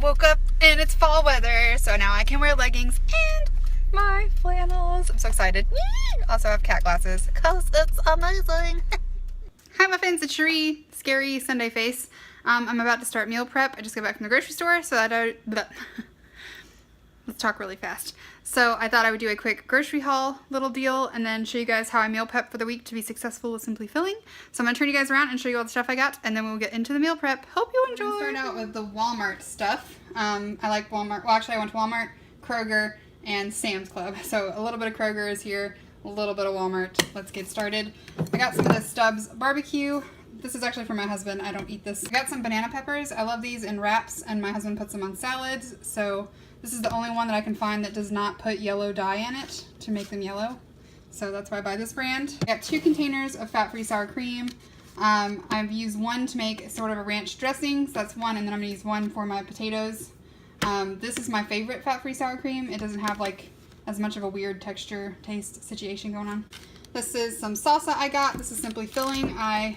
woke up and it's fall weather, so now I can wear leggings and my flannels. I'm so excited. Also have cat glasses because it's amazing. Hi muffins, it's Cherie. Scary Sunday face. I'm about to start meal prep. I just got back from the grocery store, so let's talk really fast. So I thought I would do a quick grocery haul little deal and then show you guys how I meal prep for the week to be successful with Simply Filling. So I'm gonna turn you guys around and show you all the stuff I got, and then we'll get into the meal prep. Hope you enjoy. I'm gonna start out with the Walmart stuff. I like Walmart. Well, actually I went to Walmart, Kroger, and Sam's Club. So a little bit of Kroger is here, a little bit of Walmart. Let's get started. I got some of the Stubbs barbecue. This is actually for my husband. I don't eat this. I got some banana peppers. I love these in wraps, and my husband puts them on salads. So this is the only one that I can find that does not put yellow dye in it to make them yellow. So that's why I buy this brand. I got 2 containers of fat-free sour cream. I've used one to make sort of a ranch dressing. So that's one, and then I'm gonna use one for my potatoes. This is my favorite fat-free sour cream. It doesn't have like as much of a weird texture, taste situation going on. This is some salsa I got. This is Simply Filling. I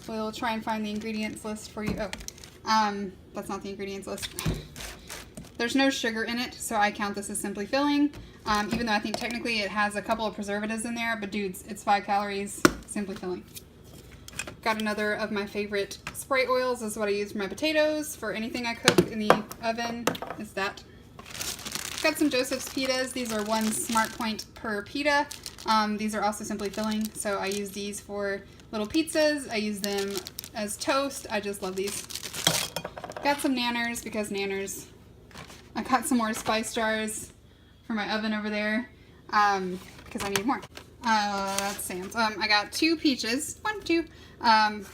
will try and find the ingredients list for you. That's not the ingredients list. There's no sugar in it, so I count this as Simply Filling. Even though I think technically it has a couple of preservatives in there, but dudes, it's 5 calories, Simply Filling. Got another of my favorite spray oils. This is what I use for my potatoes. For anything I cook in the oven, is that. Got some Joseph's pitas. These are 1 Smart Point per pita. These are also Simply Filling, so I use these for little pizzas. I use them as toast. I just love these. Got some Nanners because Nanners. I got some more spice jars for my oven over there because I need more. That's Sam's. I got 2 peaches. 1, 2.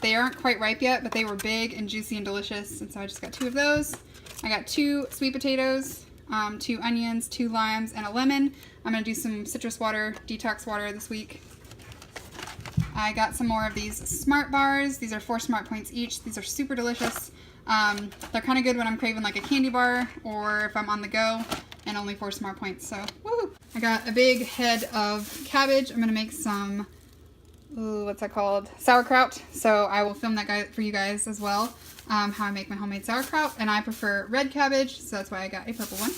They aren't quite ripe yet, but they were big and juicy and delicious, and so I just got 2 of those. I got 2 sweet potatoes, 2 onions, 2 limes, and a lemon. I'm going to do some citrus water, detox water this week. I got some more of these Smart Bars. These are 4 Smart Points each. These are super delicious. They're kind of good when I'm craving like a candy bar or if I'm on the go, and only 4 Smart Points, so woo! I got a big head of cabbage. I'm going to make some, what's that called? Sauerkraut. So I will film that for you guys as well, how I make my homemade sauerkraut, and I prefer red cabbage, so that's why I got a purple one.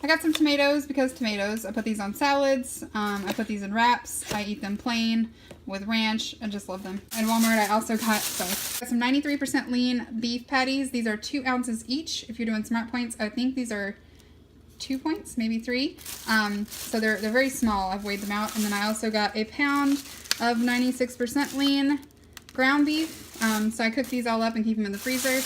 I got some tomatoes because tomatoes. I put these on salads. I put these in wraps. I eat them plain with ranch. I just love them. At Walmart, I also got some 93% lean beef patties. These are 2 ounces each. If you're doing Smart Points, I think these are 2 points, maybe 3. So they're very small. I've weighed them out. And then I also got a pound of 96% lean ground beef. So I cook these all up and keep them in the freezer.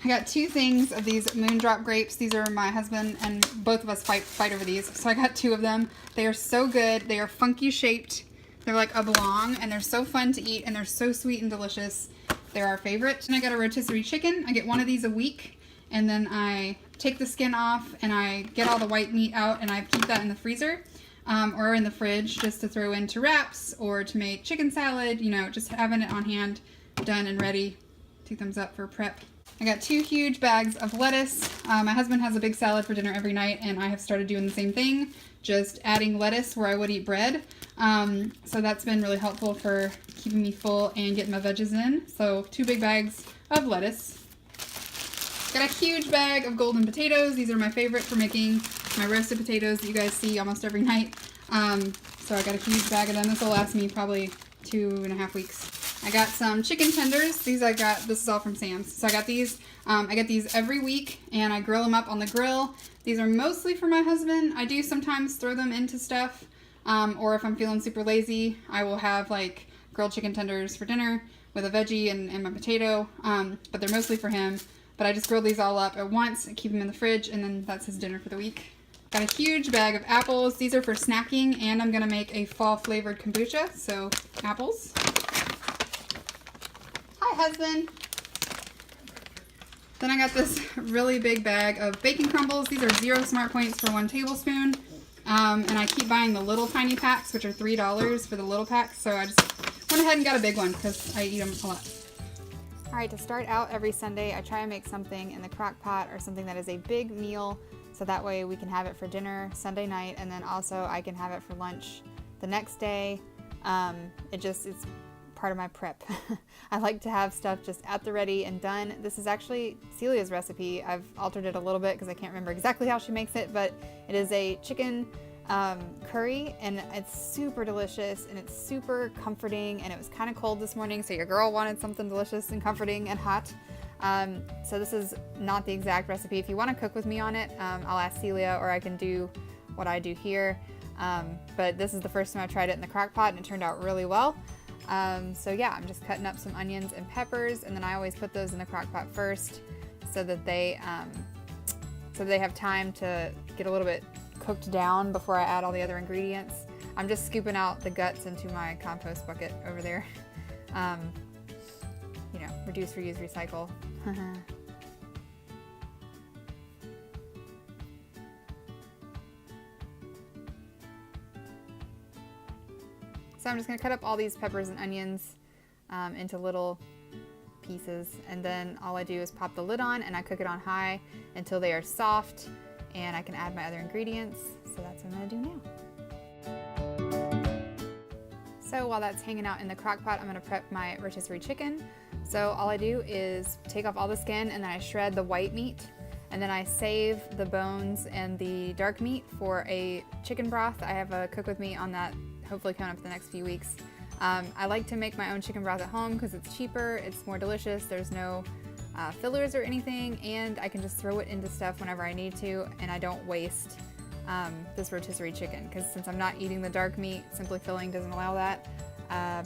I got 2 things of these Moondrop grapes. These are my husband and both of us fight over these. So I got 2 of them. They are so good. They are funky shaped. They're like oblong and they're so fun to eat and they're so sweet and delicious. They're our favorite. And I got a rotisserie chicken. I get 1 of these a week, and then I take the skin off and I get all the white meat out and I keep that in the freezer or in the fridge just to throw into wraps or to make chicken salad, you know, just having it on hand, done and ready. 2 thumbs up for prep. I got 2 huge bags of lettuce. My husband has a big salad for dinner every night, and I have started doing the same thing, just adding lettuce where I would eat bread. So that's been really helpful for keeping me full and getting my veggies in. So 2 big bags of lettuce. Got a huge bag of golden potatoes. These are my favorite for making my roasted potatoes that you guys see almost every night. So I got a huge bag of them. This will last me probably 2.5 weeks. I got some chicken tenders. This is all from Sam's. So I got these. I get these every week and I grill them up on the grill. These are mostly for my husband. I do sometimes throw them into stuff. Or if I'm feeling super lazy, I will have like grilled chicken tenders for dinner with a veggie and my potato. But they're mostly for him. But I just grill these all up at once and keep them in the fridge, and then that's his dinner for the week. Got a huge bag of apples. These are for snacking, and I'm gonna make a fall flavored kombucha, so apples. Hi, husband. Then I got this really big bag of bacon crumbles. These are 0 Smart Points for 1 tablespoon. And I keep buying the little tiny packs, which are $3 for the little packs, so I just went ahead and got a big one because I eat them a lot. Alright, to start out every Sunday, I try and make something in the crock pot or something that is a big meal, so that way we can have it for dinner Sunday night, and then also I can have it for lunch the next day. It's part of my prep. I like to have stuff just at the ready and done. This is actually Celia's recipe. I've altered it a little bit because I can't remember exactly how she makes it, but it is a chicken curry, and it's super delicious and it's super comforting, and it was kind of cold this morning, so your girl wanted something delicious and comforting and hot. So this is not the exact recipe. If you want to cook with me on it, I'll ask Celia, or I can do what I do here. But this is the first time I tried it in the crock pot, and it turned out really well. So yeah, I'm just cutting up some onions and peppers, and then I always put those in the crock pot first so that they have time to get a little bit cooked down before I add all the other ingredients. I'm just scooping out the guts into my compost bucket over there. You know, reduce, reuse, recycle. So I'm just gonna cut up all these peppers and onions into little pieces, and then all I do is pop the lid on and I cook it on high until they are soft, and I can add my other ingredients. So that's what I'm gonna do now. So while that's hanging out in the crock pot, I'm gonna prep my rotisserie chicken. So all I do is take off all the skin, and then I shred the white meat, and then I save the bones and the dark meat for a chicken broth. I have a cook with me on that, hopefully coming up in the next few weeks. I like to make my own chicken broth at home because it's cheaper, it's more delicious, there's no fillers or anything, and I can just throw it into stuff whenever I need to, and I don't waste this rotisserie chicken, because since I'm not eating the dark meat, Simply Filling doesn't allow that.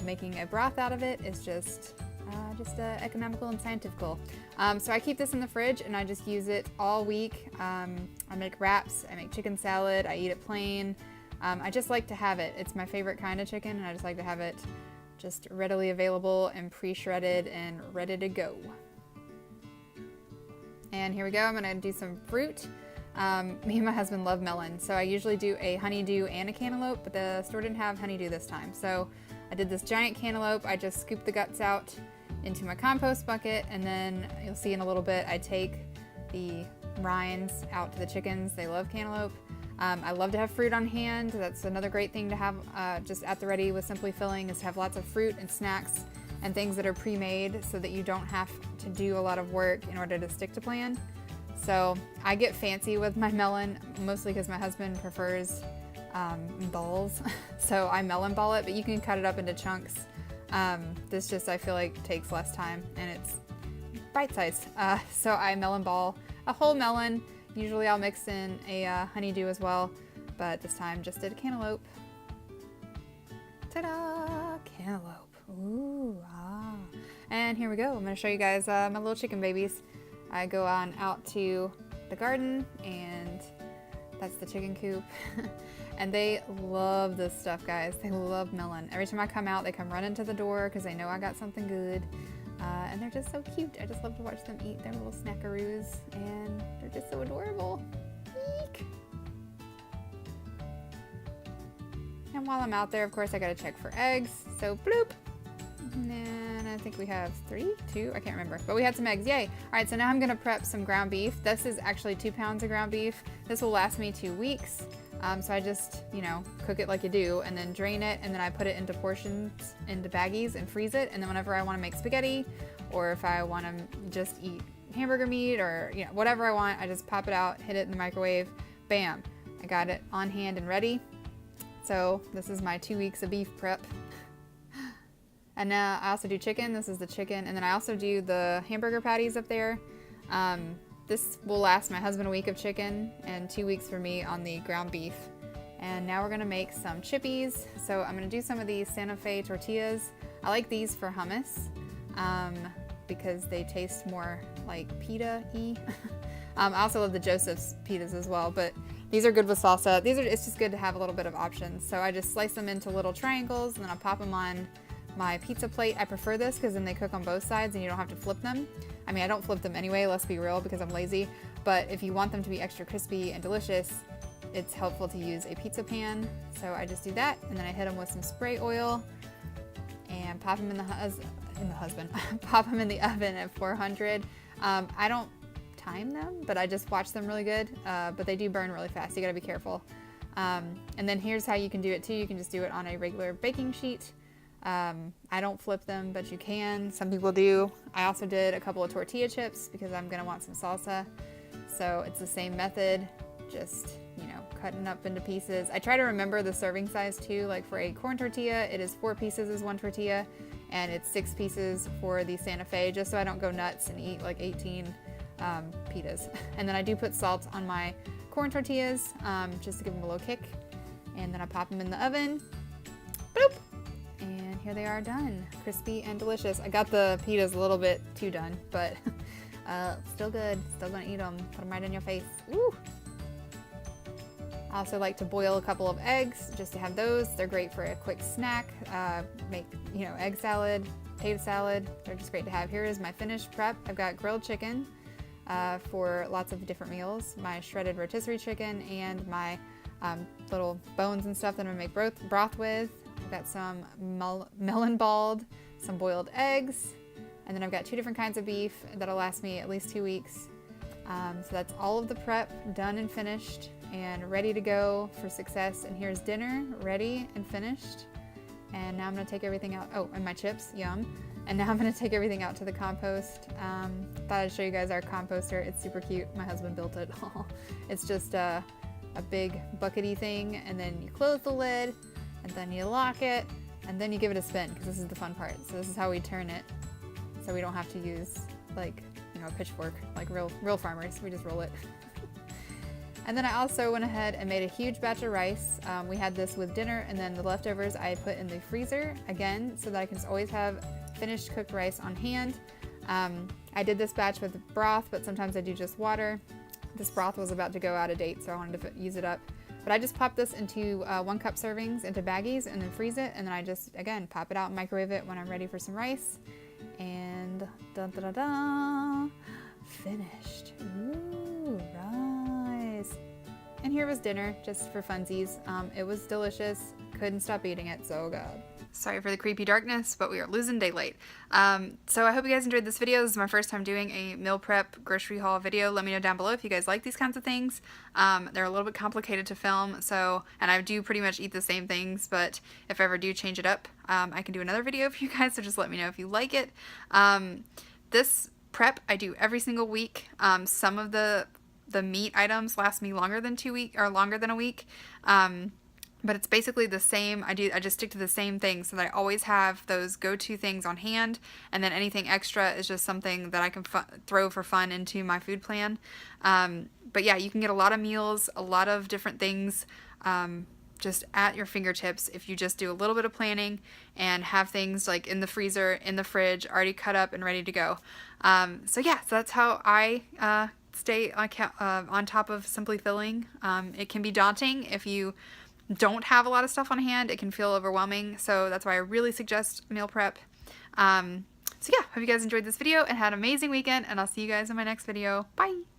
Making a broth out of it is just economical and scientifical. So I keep this in the fridge, and I just use it all week. I make wraps, I make chicken salad, I eat it plain. I just like to have it. It's my favorite kind of chicken, and I just like to have it just readily available and pre-shredded and ready to go. And here we go. I'm gonna do some fruit. Me and my husband love melon, so I usually do a honeydew and a cantaloupe, but the store didn't have honeydew this time. So I did this giant cantaloupe. I just scooped the guts out into my compost bucket, and then you'll see in a little bit I take the rinds out to the chickens. They love cantaloupe. I love to have fruit on hand. That's another great thing to have just at the ready with Simply Filling, is to have lots of fruit and snacks and things that are pre-made so that you don't have to do a lot of work in order to stick to plan. So I get fancy with my melon, mostly because my husband prefers balls. So I melon ball it, but you can cut it up into chunks. This just, I feel like, takes less time, and it's bite-sized. So I melon ball a whole melon. Usually I'll mix in a honeydew as well, but this time just did a cantaloupe. Ta-da! Cantaloupe. Ooh, ah. And here we go. I'm gonna show you guys my little chicken babies. I go on out to the garden, and that's the chicken coop. And they love this stuff, guys. They love melon. Every time I come out, they come running to the door because they know I got something good. And they're just so cute. I just love to watch them eat their little snackaroos, and they're just so adorable. Eek. And while I'm out there, of course, I gotta check for eggs. So bloop. And I think we have 2, I can't remember, but we had some eggs, yay. All right, so now I'm gonna prep some ground beef. This is actually 2 pounds of ground beef. This will last me 2 weeks. So I just, you know, cook it like you do, and then drain it, and then I put it into portions, into baggies, and freeze it. And then whenever I want to make spaghetti, or if I want to just eat hamburger meat, or, you know, whatever I want, I just pop it out, hit it in the microwave, bam, I got it on hand and ready. So this is my 2 weeks of beef prep. And now I also do chicken. This is the chicken, and then I also do the hamburger patties up there. This will last my husband a week of chicken and 2 weeks for me on the ground beef. And now we're gonna make some chippies. So I'm gonna do some of these Santa Fe tortillas. I like these for hummus because they taste more like pita-y. I also love the Joseph's pitas as well, but these are good with salsa. It's just good to have a little bit of options. So I just slice them into little triangles, and then I'll pop them on my pizza plate. I prefer this because then they cook on both sides and you don't have to flip them. I mean, I don't flip them anyway, let's be real, because I'm lazy, but if you want them to be extra crispy and delicious, it's helpful to use a pizza pan. So I just do that, and then I hit them with some spray oil and pop them pop them in the oven at 400. I don't time them, but I just watch them really good, but they do burn really fast. You gotta be careful. And then here's how you can do it too. You can just do it on a regular baking sheet. I don't flip them, but you can. Some people do. I also did a couple of tortilla chips because I'm gonna want some salsa. So it's the same method, just, you know, cutting up into pieces. I try to remember the serving size too. Like for a corn tortilla, it is 4 pieces is 1 tortilla, and it's 6 pieces for the Santa Fe, just so I don't go nuts and eat like 18 pitas. And then I do put salt on my corn tortillas, just to give them a little kick. And then I pop them in the oven. Boop! And here they are done. Crispy and delicious. I got the pitas a little bit too done, but still good. Still gonna eat them. Put them right in your face. Woo! I also like to boil a couple of eggs just to have those. They're great for a quick snack. Make, you know, egg salad, potato salad. They're just great to have. Here is my finished prep. I've got grilled chicken for lots of different meals, my shredded rotisserie chicken, and my little bones and stuff that I'm gonna make broth with. I've got some melon balled, some boiled eggs, and then I've got 2 different kinds of beef that'll last me at least 2 weeks. So that's all of the prep done and finished and ready to go for success. And here's dinner ready and finished. And now I'm gonna take everything out. Oh, and my chips, yum. And now I'm gonna take everything out to the compost. Thought I'd show you guys our composter. It's super cute. My husband built it. It's just a big buckety thing, and then you close the lid, and then you lock it, and then you give it a spin, because this is the fun part. So this is how we turn it, so we don't have to use, like, you know, a pitchfork like real farmers. We just roll it. And then I also went ahead and made a huge batch of rice. We had this with dinner, and then the leftovers I put in the freezer again, so that I can just always have finished cooked rice on hand. I did this batch with broth, but sometimes I do just water. This broth was about to go out of date, so I wanted to use it up. But I just pop this into 1 cup servings into baggies and then freeze it, and then I just, again, pop it out and microwave it when I'm ready for some rice. And da-da-da-da, finished. Ooh, rice. And here was dinner, just for funsies. It was delicious. Couldn't stop eating it, so good. Sorry for the creepy darkness, but we are losing daylight. So I hope you guys enjoyed this video. This is my first time doing a meal prep grocery haul video. Let me know down below if you guys like these kinds of things. They're a little bit complicated to film, so, and I do pretty much eat the same things, but if I ever do change it up, I can do another video for you guys, so just let me know if you like it. This prep I do every single week. Some of the meat items last me longer than 2 weeks, or longer than a week. But it's basically the same. I just stick to the same thing, so that I always have those go-to things on hand, and then anything extra is just something that I can throw for fun into my food plan. But yeah, you can get a lot of meals, a lot of different things, just at your fingertips if you just do a little bit of planning and have things like in the freezer, in the fridge, already cut up and ready to go. So yeah, so that's how I stay on top of Simply Filling. It can be daunting if you don't have a lot of stuff on hand. It can feel overwhelming, so that's why I really suggest meal prep. So yeah, hope you guys enjoyed this video and had an amazing weekend, and I'll see you guys in my next video. Bye!